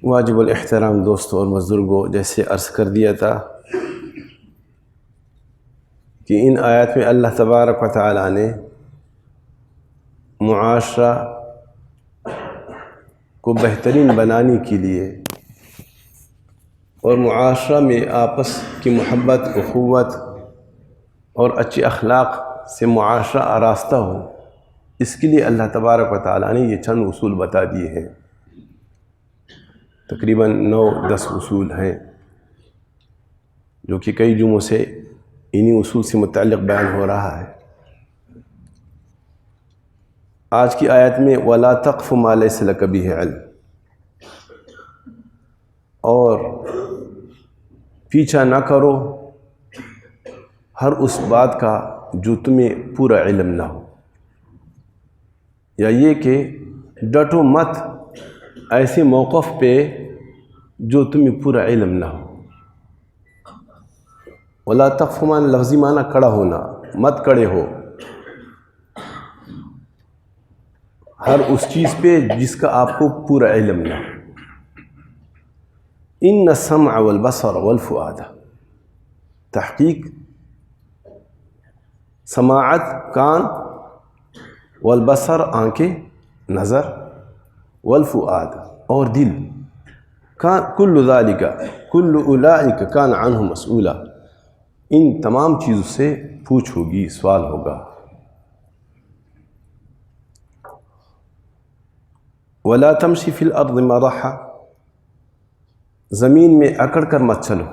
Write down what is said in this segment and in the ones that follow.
واجب الاحترام دوستوں اور بزرگوں، جیسے عرض کر دیا تھا کہ ان آیات میں اللہ تبارک و تعالیٰ نے معاشرہ کو بہترین بنانے کے لیے اور معاشرہ میں آپس کی محبت، اخوت اور اچھے اخلاق سے معاشرہ آراستہ ہو، اس کے لیے اللہ تبارک و تعالیٰ نے یہ چند اصول بتا دیے ہیں۔ تقریباً 9-10 اصول ہیں جو کہ کئی جمعوں سے انہی اصول سے متعلق بیان ہو رہا ہے۔ آج کی آیت میں وَلَا تَقْفُ مَا لَيْسَ لَكَ بِهِ عِلْمٌ، اور پیچھا نہ کرو ہر اس بات کا جو تمہیں پورا علم نہ ہو، یا یہ کہ ڈٹو مت ایسے موقف پہ جو تمہیں پورا علم نہ ہو۔ وَلَا تَقْفُ معنی لفظی معنی کڑا ہونا، مت کڑے ہو ہر اس چیز پہ جس کا آپ کو پورا علم نہ ہو۔ ان السمع والبصر والفؤاد، تحقیق سماعت کان، والبصر آنکھیں، نظر، والفؤاد اور دل، کل ذالک کل اولئک کان عنہ مسئولا، ان تمام چیزوں سے پوچھ ہوگی، سوال ہوگا۔ ولا تمشی فی الارض مرحا، زمین میں اکڑ کر مت چلو،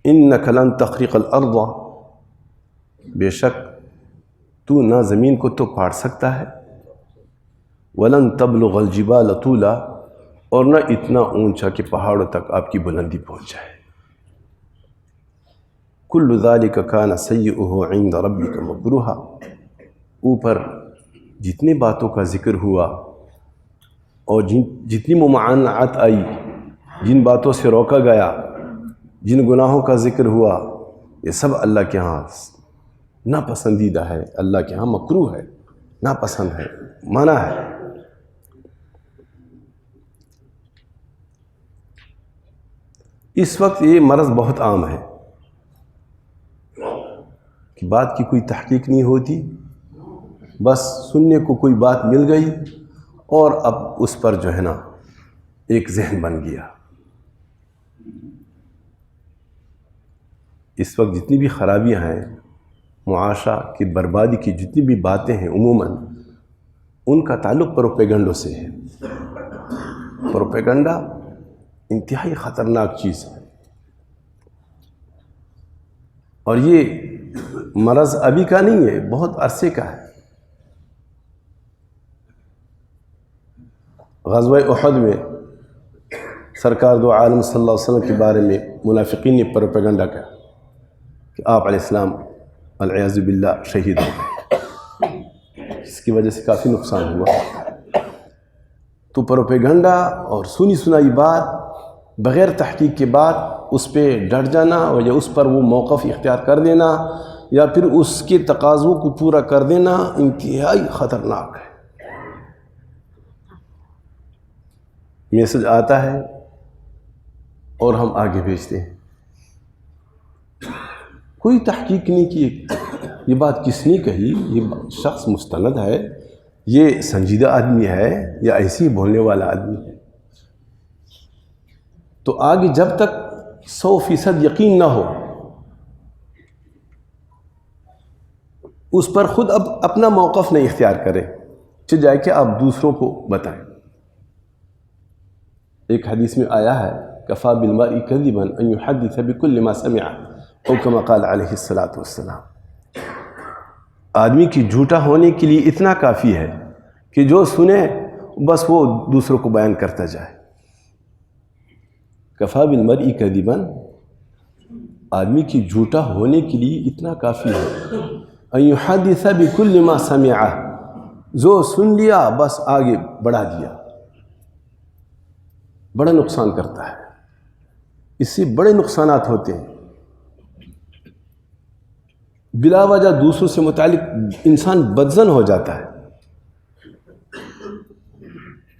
انک لن تخرق الارض، بے شک تو نہ زمین کو تو پاڑ سکتا ہے، ولن تبلغ الجبال طولا، اور نہ اتنا اونچا کہ پہاڑوں تک آپ کی بلندی پہنچ جائے۔ کل ذالک کان سیئہ عند ربک مکروہا، اوپر جتنی باتوں کا ذکر ہوا اور جتنی ممانعت آئی، جن باتوں سے روکا گیا، جن گناہوں کا ذکر ہوا، یہ سب اللہ کے ہاں ناپسندیدہ ہے، اللہ کے ہاں مکروہ ہے، ناپسند ہے، منع ہے۔ اس وقت یہ مرض بہت عام ہے کہ بات کی کوئی تحقیق نہیں ہوتی، بس سننے کو کوئی بات مل گئی اور اب اس پر جو ہے نا ایک ذہن بن گیا۔ اس وقت جتنی بھی خرابیاں ہیں، معاشرہ کی بربادی کی جتنی بھی باتیں ہیں، عموماً ان کا تعلق پروپیگنڈوں سے ہے۔ پروپیگنڈا انتہائی خطرناک چیز ہے، اور یہ مرض ابھی کا نہیں ہے، بہت عرصے کا ہے۔ غزوہ احد میں سرکار دو عالم صلی اللہ علیہ وسلم کے بارے میں منافقین نے پروپیگنڈا کیا کہ آپ علیہ السلام والعیاذ باللہ شہید ہو گئے، اس کی وجہ سے کافی نقصان ہوا۔ تو پروپیگنڈا اور سنی سنائی بات بغیر تحقیق کے بعد اس پہ ڈٹ جانا، اور یا اس پر وہ موقف اختیار کر دینا، یا پھر اس کے تقاضوں کو پورا کر دینا، انتہائی خطرناک ہے۔ میسج آتا ہے اور ہم آگے بھیجتے ہیں، کوئی تحقیق نہیں کی یہ بات کس نے کہی، یہ شخص مستند ہے، یہ سنجیدہ آدمی ہے، یا ایسے ہی بولنے والا آدمی ہے۔ تو آگے جب تک 100% یقین نہ ہو، اس پر خود اب اپنا موقف نہیں اختیار کرے، چل جائے کہ آپ دوسروں کو بتائیں۔ ایک حدیث میں آیا ہے کفا بالمرء کذبا ان يحدث بكل ما سمع، او كما قال علیہ الصلاۃ والسلام، آدمی کی جھوٹا ہونے کے لیے اتنا کافی ہے کہ جو سنے بس وہ دوسروں کو بیان کرتا جائے۔ کفا بالمرء کذبا، آدمی کی جھوٹا ہونے کے لیے اتنا کافی ہے، ان يحدث بكل ما سمع، جو سن لیا بس آگے بڑھا دیا، بڑا نقصان کرتا ہے، اس سے بڑے نقصانات ہوتے ہیں۔ بلا وجہ دوسروں سے متعلق انسان بدظن ہو جاتا ہے،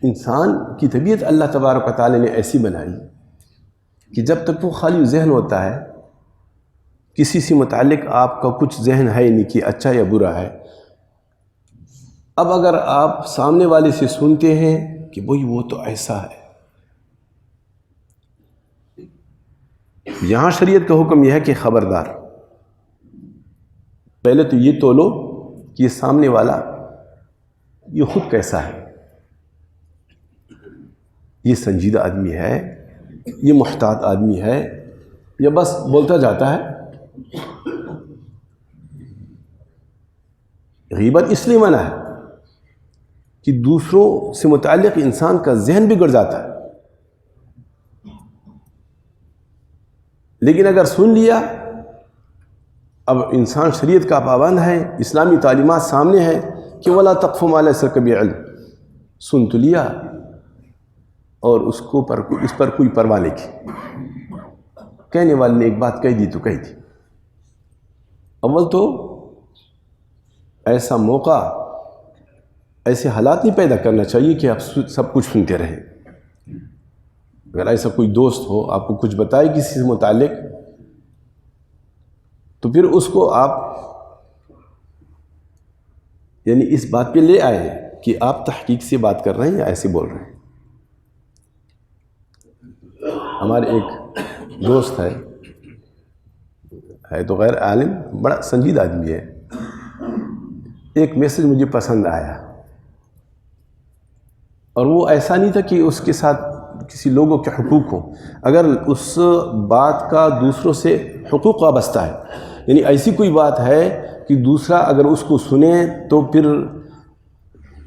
انسان کی طبیعت اللہ تبارک و تعالی نے ایسی بنائی کہ جب تک وہ خالی ذہن ہوتا ہے، کسی سے متعلق آپ کا کچھ ذہن ہے نہیں کہ اچھا یا برا ہے. اب اگر آپ سامنے والے سے سنتے ہیں کہ بھئی وہ تو ایسا ہے، یہاں شریعت کا حکم یہ ہے کہ خبردار، پہلے تو یہ تولو کہ یہ سامنے والا یہ خود کیسا ہے، یہ سنجیدہ آدمی ہے، یہ محتاط آدمی ہے، یا بس بولتا جاتا ہے. غیبت اس لیے منع ہے کہ دوسروں سے متعلق انسان کا ذہن بگڑ جاتا ہے. لیکن اگر سن لیا، اب انسان شریعت کا پابند ہے، اسلامی تعلیمات سامنے ہے کہ وَلَا تَقْفُ مَا لَيْسَ لَكَ بِعِلْمٍ، سن تو لیا اور اس پر کوئی پرواہ نہیں کی. کہنے والے نے ایک بات کہہ دی تو کہہ دی. اول تو ایسا موقع، ایسے حالات نہیں پیدا کرنا چاہیے کہ آپ سب کچھ سنتے رہیں. اگر ایسا کوئی دوست ہو آپ کو کچھ بتائے کسی سے متعلق، تو پھر اس کو آپ یعنی اس بات پہ لے آئے کہ آپ تحقیق سے بات کر رہے ہیں یا ایسے بول رہے ہیں. ہمارے ایک دوست ہے تو غیر عالم، بڑا سنجیدہ آدمی ہے. ایک میسج مجھے پسند آیا، اور وہ ایسا نہیں تھا کہ اس کے ساتھ کسی لوگوں کے حقوق ہوں. اگر اس بات کا دوسروں سے حقوق وابستہ ہے، یعنی ایسی کوئی بات ہے کہ دوسرا اگر اس کو سنے تو پھر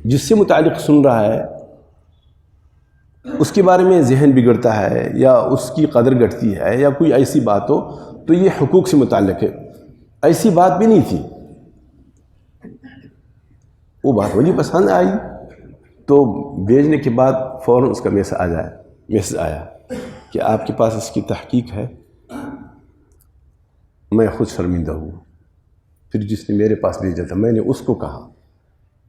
جس سے متعلق سن رہا ہے اس کے بارے میں ذہن بگڑتا ہے یا اس کی قدر گھٹتی ہے یا کوئی ایسی بات ہو، تو یہ حقوق سے متعلق ہے. ایسی بات بھی نہیں تھی. وہ بات مجھے پسند آئی تو بھیجنے کے بعد فوراً اس کا میسج آیا کہ آپ کے پاس اس کی تحقیق ہے. میں خود شرمندہ ہوں. پھر جس نے میرے پاس بھیجا تھا میں نے اس کو کہا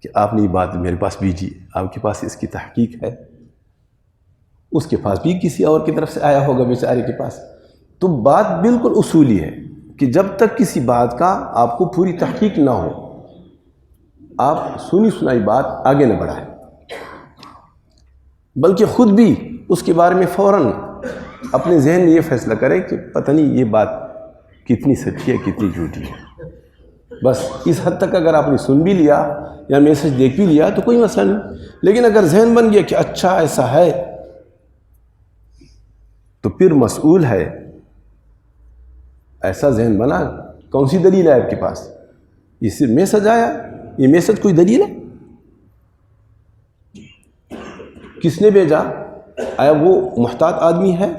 کہ آپ نے یہ بات میرے پاس بھیجی، آپ کے پاس اس کی تحقیق ہے. اس کے پاس بھی کسی اور کی طرف سے آیا ہوگا بیچارے کے پاس. تو بات بالکل اصولی ہے کہ جب تک کسی بات کا آپ کو پوری تحقیق نہ ہو، آپ سنی سنائی بات آگے نہ بڑھائیں، بلکہ خود بھی اس کے بارے میں فوراً اپنے ذہن میں یہ فیصلہ کریں کہ پتہ نہیں یہ بات کتنی سچی ہے کتنی جھوٹی ہے. بس اس حد تک اگر آپ نے سن بھی لیا یا میسج دیکھ بھی لیا تو کوئی مسئلہ نہیں. لیکن اگر ذہن بن گیا کہ اچھا ایسا ہے، تو پھر مسئول ہے. ایسا ذہن بنا، کون سی دلیل ہے آپ کے پاس؟ یہ صرف میسج آیا، یہ میسج کوئی دلیل ہے؟ کس نے بھیجا؟ آیا وہ محتاط آدمی ہے؟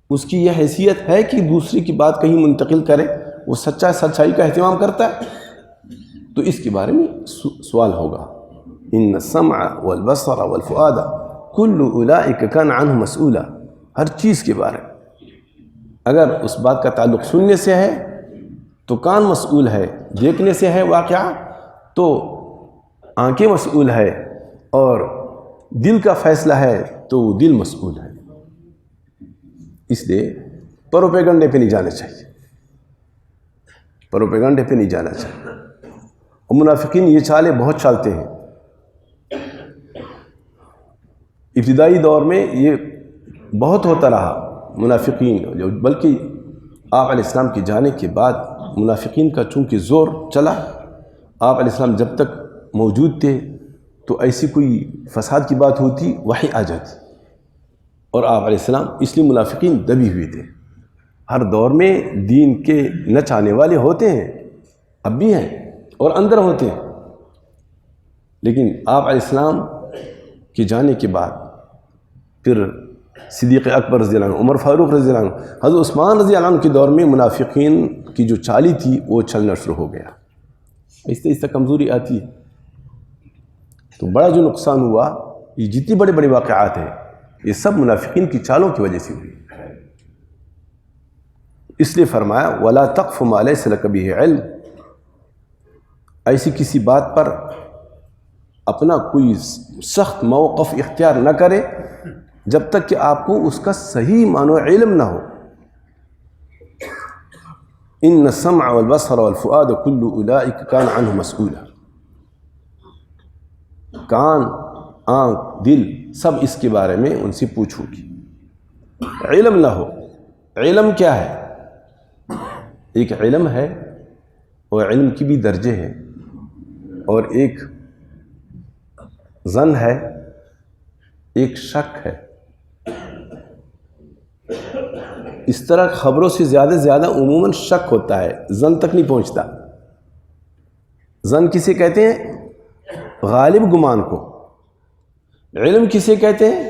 اس کی یہ حیثیت ہے کہ دوسری کی بات کہیں منتقل کرے؟ وہ سچائی کا اہتمام کرتا ہے؟ تو اس کے بارے میں سوال ہوگا. ان السمع والبصر والفؤاد کل اولئک کان عنہ مسئولا. ہر چیز کے بارے میں اگر اس بات کا تعلق سننے سے ہے تو کان مسئول ہے، دیکھنے سے ہے واقعہ تو آنکھیں مسئول ہے، اور دل کا فیصلہ ہے تو دل مسئول ہے. اس لیے پروپیگنڈے پہ نہیں جانا چاہیے، پروپیگنڈے پہ نہیں جانا چاہیے. اور منافقین یہ چالیں بہت چالتے ہیں. ابتدائی دور میں یہ بہت ہوتا رہا منافقین، بلکہ آپ علیہ السلام کے جانے کے بعد منافقین کا چونکہ زور چلا. آپ علیہ السلام جب تک موجود تھے تو ایسی کوئی فساد کی بات ہوتی وحی آ جاتی، اور آپ علیہ السلام اس لیے منافقین دبی ہوئے تھے. ہر دور میں دین کے نہ چاہنے والے ہوتے ہیں، اب بھی ہیں اور اندر ہوتے ہیں. لیکن آپ علیہ السلام کے جانے کے بعد پھر صدیق اکبر رضی اللہ عنہ، عمر فاروق رضی اللہ عنہ، حضرت عثمان رضی اللہ عنہ کے دور میں منافقین کی جو چالی تھی وہ چلنا شروع ہو گیا. اس طرح کمزوری آتی ہے. تو بڑا جو نقصان ہوا، یہ جتنی بڑے بڑے واقعات ہیں یہ سب منافقین کی چالوں کی وجہ سے ہوئی. اس لیے فرمایا وَلَا تَقْفُ مَا لَيْسَ لَكَ بِهِ عِلْمٌ. ایسی کسی بات پر اپنا کوئی سخت موقف اختیار نہ کرے جب تک کہ آپ کو اس کا صحیح معنی و علم نہ ہو. ان السمع والبصر والفؤاد كل اولئک کان عنہ مسئولا. کان، آنکھ، دل سب اس کے بارے میں ان سے پوچھو گی. علم نہ ہو. علم کیا ہے؟ ایک علم ہے اور علم کی بھی درجے ہیں، اور ایک ظن ہے، ایک شک ہے. اس طرح خبروں سے زیادہ عموماً شک ہوتا ہے، ظن تک نہیں پہنچتا. ظن کسے کہتے ہیں؟ غالب گمان کو. علم کسے کہتے ہیں؟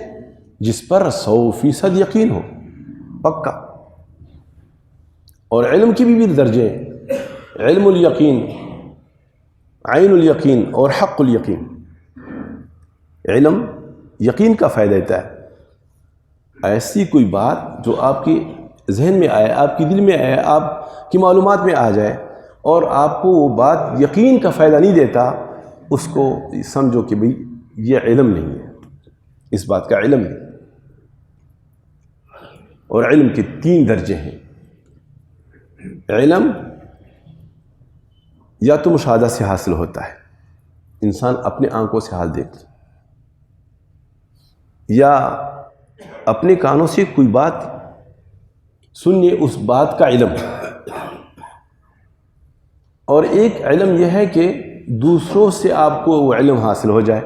جس پر 100% یقین ہو، پکا. اور علم کی بھی درجے ہیں، علم الیقین، عین الیقین اور حق الیقین. علم یقین کا فائدہ دیتا ہے. ایسی کوئی بات جو آپ کے ذہن میں آئے، آپ کے دل میں آئے، آپ کی معلومات میں آ جائے اور آپ کو وہ بات یقین کا فائدہ نہیں دیتا، اس کو سمجھو کہ بھئی یہ علم نہیں ہے، اس بات کا علم نہیں. اور علم کے 3 درجے ہیں. علم یا تو مشاہدہ سے حاصل ہوتا ہے، انسان اپنے آنکھوں سے حال دیکھ لے، یا اپنے کانوں سے کوئی بات سن لے، اس بات کا علم. اور ایک علم یہ ہے کہ دوسروں سے آپ کو وہ علم حاصل ہو جائے.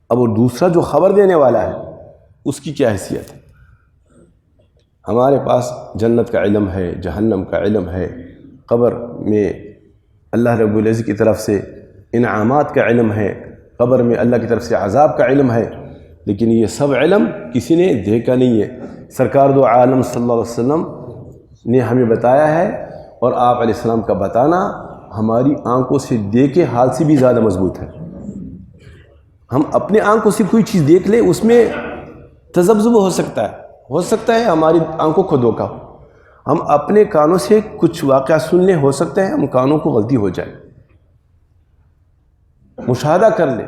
اب وہ دوسرا جو خبر دینے والا ہے اس کی کیا حیثیت ہے؟ ہمارے پاس جنت کا علم ہے، جہنم کا علم ہے، قبر میں اللہ رب العزت کی طرف سے انعامات کا علم ہے، قبر میں اللہ کی طرف سے عذاب کا علم ہے. لیکن یہ سب علم کسی نے دیکھا نہیں ہے. سرکار دو عالم صلی اللہ علیہ وسلم نے ہمیں بتایا ہے، اور آپ علیہ السلام کا بتانا ہماری آنکھوں سے دیکھے حال سے بھی زیادہ مضبوط ہے. ہم اپنے آنکھوں سے کوئی چیز دیکھ لیں، اس میں تذبذب ہو سکتا ہے ہماری آنکھوں کو دھوکا ہو. ہم اپنے کانوں سے کچھ واقعہ سن لیں، ہو سکتا ہے ہم کانوں کو غلطی ہو جائے. مشاہدہ کر لیں،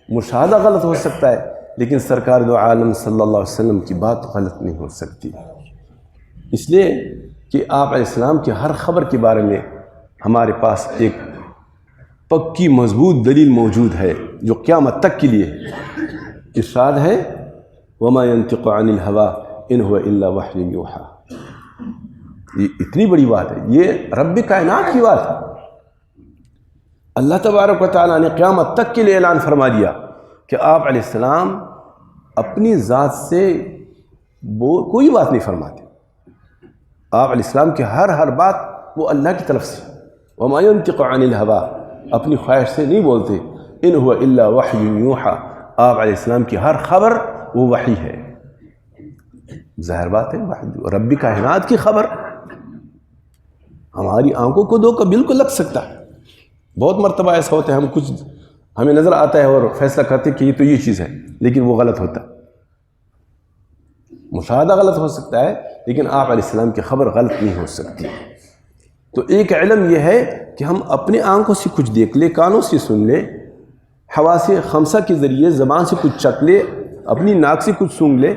مشاہدہ غلط ہو سکتا ہے، لیکن سرکار دو عالم صلی اللہ علیہ وسلم کی بات غلط نہیں ہو سکتی. اس لیے کہ آپ علیہ السلام کی ہر خبر کے بارے میں ہمارے پاس ایک پکی مضبوط دلیل موجود ہے جو قیامت تک کے لیے ارشاد ہے، وَمَا يَنْتِقُ عَنِ الْهَوَىٰ إِنْ هُوَ إِلَّا وَحْيٌ يُوحَىٰ. یہ اتنی بڑی بات ہے، یہ رب کائنات کی بات ہے. اللہ تبارک و تعالیٰ نے قیامت تک کے لیے اعلان فرما دیا کہ آپ علیہ السلام اپنی ذات سے کوئی بات نہیں فرماتے. آپ علیہ السلام کی ہر بات وہ اللہ کی طرف سے. وَمَا يَنْتِقُ عَنِ الْهَوَىٰ، اپنی خواہش سے نہیں بولتے. إِنْ هُوَ إِلَّا وَحْيٌ يُوحَىٰ، آپ علیہ السلام کی ہر خبر وہ وحی ہے. ظاہر بات ہے، رب کائنات کی خبر ہماری آنکھوں کو دھوکا بالکل لگ سکتا ہے. بہت مرتبہ ایسا ہوتا ہے، ہمیں نظر آتا ہے اور فیصلہ کرتے کہ یہ تو یہ چیز ہے، لیکن وہ غلط ہوتا ہے. مشاہدہ غلط ہو سکتا ہے، لیکن آپ علیہ السلام کی خبر غلط نہیں ہو سکتی. تو ایک علم یہ ہے کہ ہم اپنے آنکھوں سے کچھ دیکھ لیں، کانوں سے سن لیں، حواس خمسہ کے ذریعے زبان سے کچھ چکھ لے، اپنی ناک سے کچھ سونگھ لے،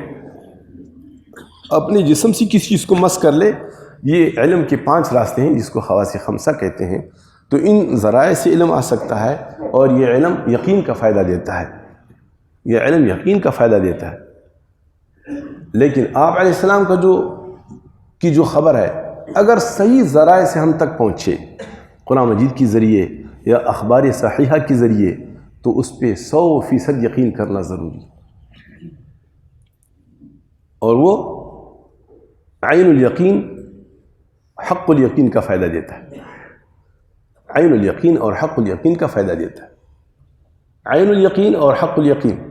اپنے جسم سے کسی چیز کو مس کر لے. یہ علم کے 5 راستے ہیں جس کو حواس خمسہ کہتے ہیں. تو ان ذرائع سے علم آ سکتا ہے، اور یہ علم یقین کا فائدہ دیتا ہے. یہ علم یقین کا فائدہ دیتا ہے. لیکن آپ علیہ السلام کا جو خبر ہے، اگر صحیح ذرائع سے ہم تک پہنچے، قرآن مجید کے ذریعے یا اخبار صحیحہ کے ذریعے، تو اس پہ 100% یقین کرنا ضروری. اور وہ عین الیقین، حق الیقین کا فائدہ دیتا ہے. عین الیقین اور حق الیقین کا فائدہ دیتا ہے. عین الیقین اور حق الیقین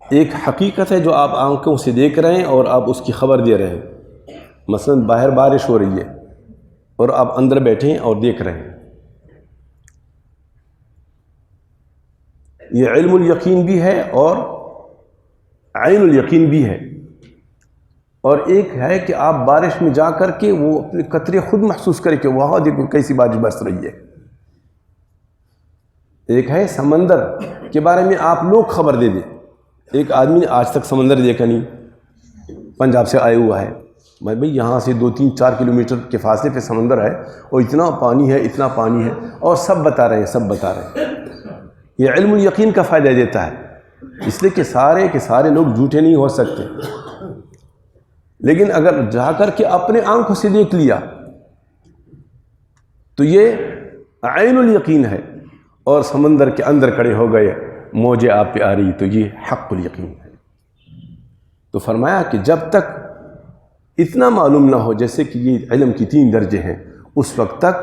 ایک حقیقت ہے جو آپ آنکھوں سے دیکھ رہے ہیں اور آپ اس کی خبر دے رہے ہیں. مثلا باہر بارش ہو رہی ہے اور آپ اندر بیٹھے ہیں اور دیکھ رہے ہیں. یہ علم الیقین بھی ہے اور عین الیقین بھی ہے. اور ایک ہے کہ آپ بارش میں جا کر کے وہ اپنے قطرے خود محسوس کریں کہ وہاں دیکھو کیسی بارش برس رہی ہے. ایک ہے سمندر کے بارے میں آپ لوگ خبر دے دیں. ایک آدمی نے آج تک سمندر دیکھا نہیں, پنجاب سے آیا ہوا ہے, بھائی یہاں سے 2-3-4 کلومیٹر کے فاصلے پہ سمندر ہے اور اتنا پانی ہے, اتنا پانی ہے, اور سب بتا رہے ہیں. یہ علم الیقین کا فائدہ دیتا ہے, اس لیے کہ سارے لوگ جھوٹے نہیں ہو سکتے. لیکن اگر جا کر کے اپنے آنکھوں سے دیکھ لیا تو یہ عین الیقین ہے, اور سمندر کے اندر کھڑے ہو گئے, موجیں آپ پہ آ رہی, تو یہ حق الیقین ہے. تو فرمایا کہ جب تک اتنا معلوم نہ ہو جیسے کہ یہ علم کی 3 درجے ہیں, اس وقت تک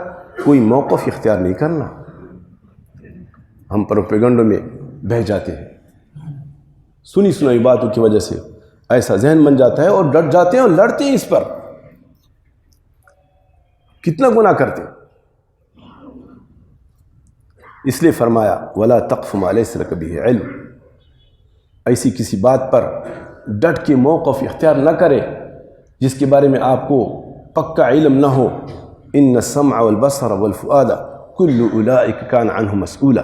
کوئی موقف اختیار نہیں کرنا. ہم پروپیگنڈوں میں بہہ جاتے ہیں, سنی سنائی باتوں کی وجہ سے ایسا ذہن بن جاتا ہے, اور ڈٹ جاتے ہیں اور لڑتے ہیں اس پر. کتنا گناہ کرتے ہیں. اس لیے فرمایا وَلَا تَقْفُ مَا لَيْسَ لَكَ بِهِ عِلْمٌ, ایسی کسی بات پر ڈٹ کے موقف اختیار نہ کرے جس کے بارے میں آپ کو پکا علم نہ ہو. ان السمع والبصر والفؤاد كل اولئک کان عنہ مسئولا,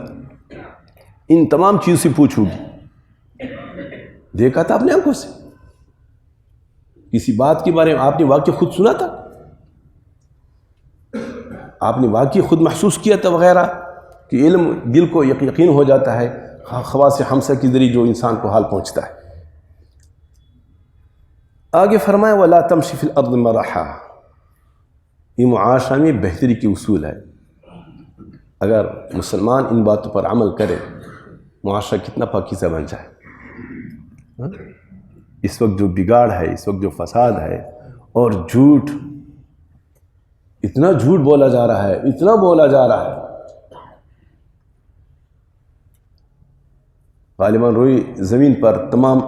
ان تمام چیزوں سے پوچھو گی. دیکھا تھا اپنے آنکھوں سے, کسی بات کے بارے میں آپ نے واقعہ خود سنا تھا, آپ نے واقعی خود محسوس کیا تھا وغیرہ, کہ علم دل کو یقین ہو جاتا ہے خواص خمسہ کے ذریعے جو انسان کو حال پہنچتا ہے. آگے فرمایا وَلَا تَمْشِ فِي الْأَرْضِ مَرَحًا, یہ معاشرہ میں بہتری کی اصول ہے. اگر مسلمان ان باتوں پر عمل کرے, معاشرہ کتنا پاکیزہ بن جائے. اس وقت جو بگاڑ ہے, اس وقت جو فساد ہے, اور جھوٹ, اتنا جھوٹ بولا جا رہا ہے, اتنا بولا جا رہا ہے. غالباً روئی زمین پر تمام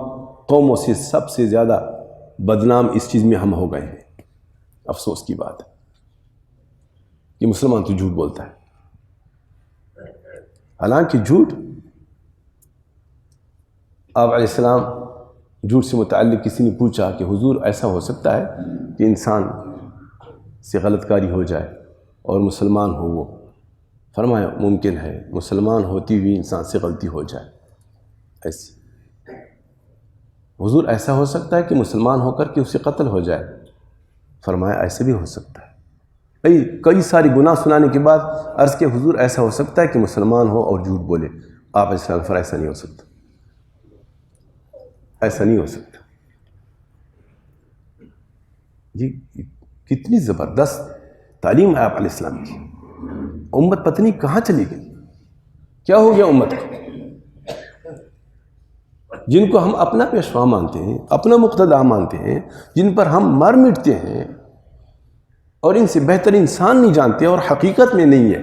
قوموں سے سب سے زیادہ بدنام اس چیز میں ہم ہو گئے ہیں. افسوس کی بات ہے کہ مسلمان تو جھوٹ بولتا ہے. حالانکہ جھوٹ, آپ علیہ السلام جھوٹ سے متعلق کسی نے پوچھا کہ حضور ایسا ہو سکتا ہے کہ انسان سے غلط کاری ہو جائے اور مسلمان ہو وہ؟ فرمایا ممکن ہے, مسلمان ہوتی ہوئی انسان سے غلطی ہو جائے. ایسی حضور ایسا ہو سکتا ہے کہ مسلمان ہو کر کے اسے قتل ہو جائے؟ فرمایا ایسے بھی ہو سکتا ہے. کئی ساری گناہ سنانے کے بعد عرض کہ حضور ایسا ہو سکتا ہے کہ مسلمان ہو اور جھوٹ بولے؟ آپ علیہ السلام فرمایا ایسا نہیں ہو سکتا, ایسا نہیں ہو سکتا. جی کتنی زبردست تعلیم ہے آپ علیہ السلام کی. امت پتہ نہیں کہاں چلی گئی, کیا ہو گیا امت کو؟ جن کو ہم اپنا پیشوا مانتے ہیں, اپنا مقتدا مانتے ہیں, جن پر ہم مر مٹتے ہیں, اور ان سے بہتر انسان نہیں جانتے اور حقیقت میں نہیں ہے,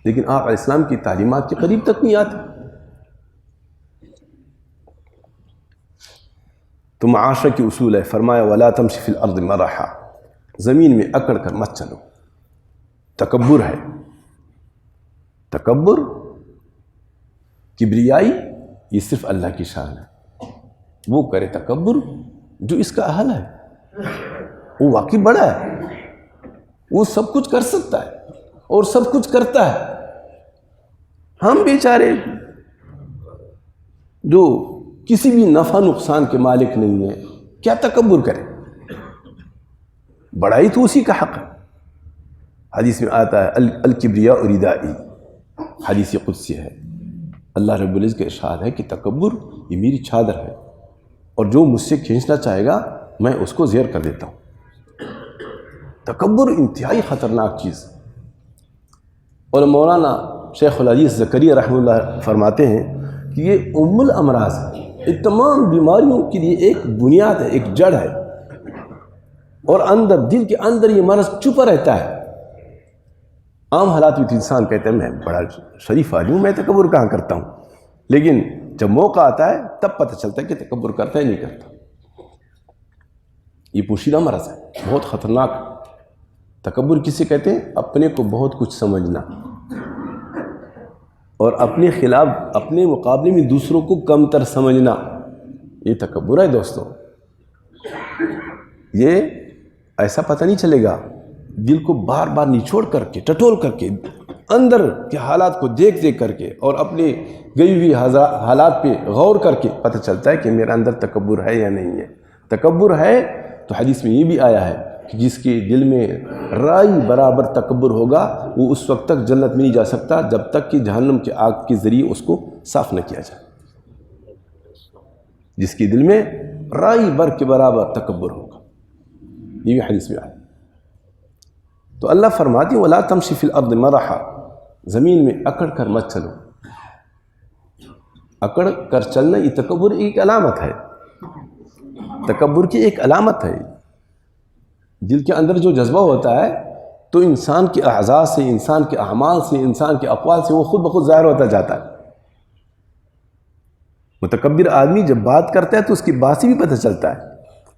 لیکن آپ علیہ السلام کی تعلیمات کے قریب تک نہیں آتے. تو معاشرہ کی اصول ہے, فرمایا وَلَا تَمْشِ فِي الْأَرْضِ مَرَحًا, زمین میں اکڑ کر مت چلو. تکبر ہے, تکبر, کبریائی, یہ صرف اللہ کی شان ہے. وہ کرے تکبر جو اس کا اہل ہے, وہ واقعی بڑا ہے, وہ سب کچھ کر سکتا ہے اور سب کچھ کرتا ہے. ہم بیچارے جو کسی بھی نفع نقصان کے مالک نہیں ہیں, کیا تکبر کریں؟ بڑائی تو اسی کا حق ہے. حدیث میں آتا ہے الکبریاء ردائی, حدیث قدسی ہے. اللہ رب العزت کا ارشاد ہے کہ تکبر یہ میری چادر ہے, اور جو مجھ سے کھینچنا چاہے گا میں اس کو زیر کر دیتا ہوں. تکبر انتہائی خطرناک چیز. اور مولانا شیخ الحدیث زکریا رحمہ اللہ فرماتے ہیں کہ یہ ام الامراض ہے, یہ تمام بیماریوں کے لیے ایک بنیاد ہے, ایک جڑ ہے, اور اندر دل کے اندر یہ مرض چھپا رہتا ہے. عام حالات میں تو انسان کہتے ہیں میں بڑا شریف آدمی ہوں, میں تکبر کہاں کرتا ہوں, لیکن جب موقع آتا ہے تب پتہ چلتا ہے کہ تکبر کرتا ہے نہیں کرتا. یہ پوشیدہ مرض ہے, بہت خطرناک. تکبر کسے کہتے ہیں؟ اپنے کو بہت کچھ سمجھنا, اور اپنے خلاف, اپنے مقابلے میں دوسروں کو کم تر سمجھنا, یہ تکبر ہے دوستو. یہ ایسا پتہ نہیں چلے گا, دل کو بار بار نچوڑ کر کے, ٹٹول کر کے اندر کے حالات کو دیکھ دیکھ کر کے اور اپنی گئی ہوئی حالات پہ غور کر کے پتہ چلتا ہے کہ میرے اندر تکبر ہے یا نہیں ہے۔ تکبر ہے تو حدیث میں یہ بھی آیا ہے کہ جس کے دل میں رائی برابر تکبر ہوگا وہ اس وقت تک جنت میں نہیں جا سکتا جب تک کہ جہنم کے آگ کے ذریعے اس کو صاف نہ کیا جائے۔ جس کے دل میں رائی بر کے برابر تکبر ہوگا، یہ بھی حدیث میں آیا۔ تو اللہ فرماتی ہے وَلَا تَمْشِ فِي الْأَرْضِ مَرَحًا، زمین میں اکڑ کر مت چلو۔ اکڑ کر چلنا یہ تکبر کی ایک علامت ہے، تکبر کی ایک علامت ہے۔ دل کے اندر جو جذبہ ہوتا ہے تو انسان کے اعضاء سے، انسان کے اعمال سے، انسان کے اقوال سے وہ خود بخود ظاہر ہوتا جاتا ہے۔ متکبر آدمی جب بات کرتا ہے تو اس کی بات سے بھی پتہ چلتا ہے،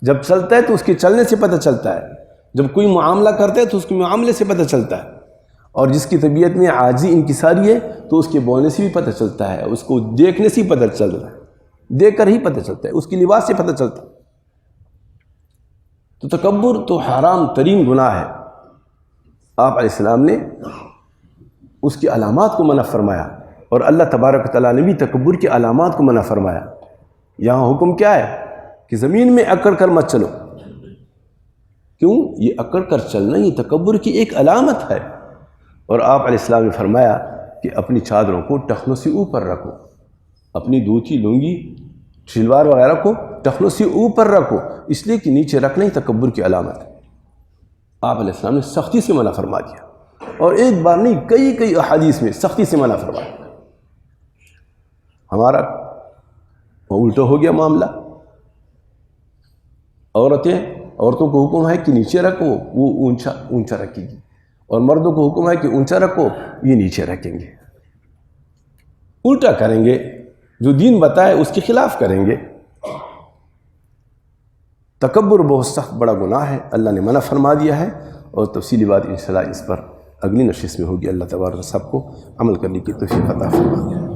جب چلتا ہے تو اس کے چلنے سے پتہ چلتا ہے، جب کوئی معاملہ کرتا ہے تو اس کے معاملے سے پتہ چلتا ہے، اور جس کی طبیعت میں عاجزی انکساری ہے تو اس کے بولنے سے بھی پتہ چلتا ہے، اس کو دیکھنے سے ہی پتہ چلتا ہے، دیکھ کر ہی پتہ چلتا ہے، اس کی لباس سے پتہ چلتا ہے۔ تو تکبر تو حرام ترین گناہ ہے۔ آپ علیہ السلام نے اس کی علامات کو منع فرمایا، اور اللہ تبارک و تعالیٰ نے بھی تکبر کی علامات کو منع فرمایا۔ یہاں حکم کیا ہے کہ زمین میں اکڑ کر مت چلو۔ کیوں؟ یہ اکڑ کر چلنا یہ تکبر کی ایک علامت ہے۔ اور آپ علیہ السلام نے فرمایا کہ اپنی چادروں کو ٹخنوں سے اوپر رکھو، اپنی دھوتی لنگی شلوار وغیرہ کو ٹخنوں سے اوپر رکھو، اس لیے کہ نیچے رکھنا ہی تکبر کی علامت ہے۔ آپ علیہ السلام نے سختی سے منع فرما دیا، اور ایک بار نہیں کئی احادیث میں سختی سے منع فرمایا۔ ہمارا الٹا ہو گیا معاملہ، عورتوں کو حکم ہے کہ نیچے رکھو، وہ اونچا رکھے گی، اور مردوں کو حکم ہے کہ اونچا رکھو، یہ نیچے رکھیں گے، الٹا کریں گے، جو دین بتائے اس کے خلاف کریں گے۔ تکبر بہت سخت بڑا گناہ ہے، اللہ نے منع فرما دیا ہے، اور تفصیلی بات انشاءاللہ اس پر اگلی نشست میں ہوگی۔ اللہ تبارک سب کو عمل کرنے کی توفیق عطا فرمائے۔